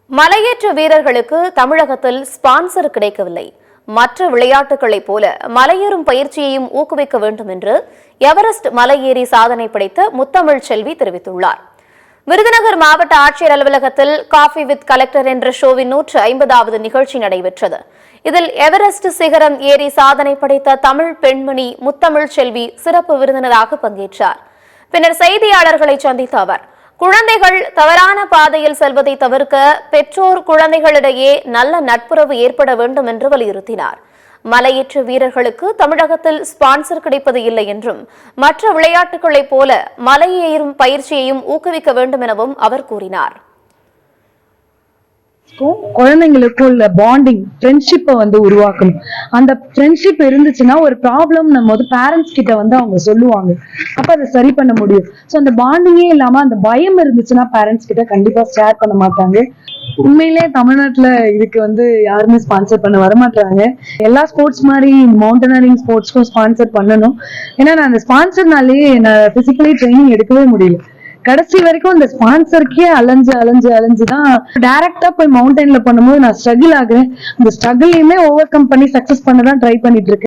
மலையேற்ற வீரர்களுக்கு தமிழகத்தில் ஸ்பான்சர் கிடைக்கவில்லை. மற்ற விளையாட்டுகளைப் போல மலையேறும் பயிற்சியையும் ஊக்குவிக்க வேண்டும் என்று எவரெஸ்ட் மலையேறி சாதனை படைத்த முத்தமிழ் செல்வி தெரிவித்துள்ளார். விருதுநகர் மாவட்ட ஆட்சியர் அலுவலகத்தில் காஃபி வித் கலெக்டர் என்ற ஷோவின் 150வது நிகழ்ச்சி நடைபெற்றது. இதில் எவரெஸ்ட் சிகரம் ஏறி சாதனை படைத்த தமிழ் பெண்மணி முத்தமிழ் செல்வி சிறப்பு விருந்தினராக பங்கேற்றார். பின்னர் செய்தியாளர்களை சந்தித்த அவர், குழந்தைகள் தவறான பாதையில் செல்வதை தவிர்க்க பெற்றோர் குழந்தைகளிடையே நல்ல நட்புறவு ஏற்பட வேண்டும் என்று வலியுறுத்தினார். மலையேற்ற வீரர்களுக்கு தமிழகத்தில் ஸ்பான்சர் கிடைப்பது இல்லை என்றும் மற்ற விளையாட்டுகளைப் போல மலையேறும் பயிற்சியையும் ஊக்குவிக்க வேண்டும் எனவும் அவர் கூறினார். குழந்தைங்களுக்கும் உள்ள பாண்டிங் ஃப்ரெண்ட்ஷிப்பை உருவாக்கணும். அந்த ஃப்ரெண்ட்ஷிப் இருந்துச்சுன்னா ஒரு ப்ராப்ளம் நம்ம பேரண்ட்ஸ் கிட்ட அவங்க சொல்லுவாங்க, அப்ப அதை சரி பண்ண முடியும். ஸோ அந்த பாண்டிங்கே இல்லாம அந்த பயம் இருந்துச்சுன்னா பேரண்ட்ஸ் கிட்ட கண்டிப்பா ஷேர் பண்ண மாட்டாங்க. உண்மையிலே தமிழ்நாட்டுல இதுக்கு யாருமே ஸ்பான்சர் பண்ண வரமாட்டாங்க. எல்லா ஸ்போர்ட்ஸ் மாதிரி மவுண்டனரிங் ஸ்போர்ட்ஸ்க்கும் ஸ்பான்சர் பண்ணணும். ஏன்னா நான் அந்த ஸ்பான்சர்னாலே நான் பிசிக்கலி ட்ரைனிங் எடுக்கவே முடியல. கடைசி வரைக்கும் இந்த ஸ்பான்சருக்கே அலைஞ்சுதான் டைரக்டா போய் மவுண்டன்ல பண்ணும்போது நான் ஸ்ட்ரகிள் ஆகுறேன். அந்த ஸ்ட்ரகிளையுமே ஓவர் கம் பண்ணி சக்சஸ் பண்ணதான் ட்ரை பண்ணிட்டு இருக்கேன்.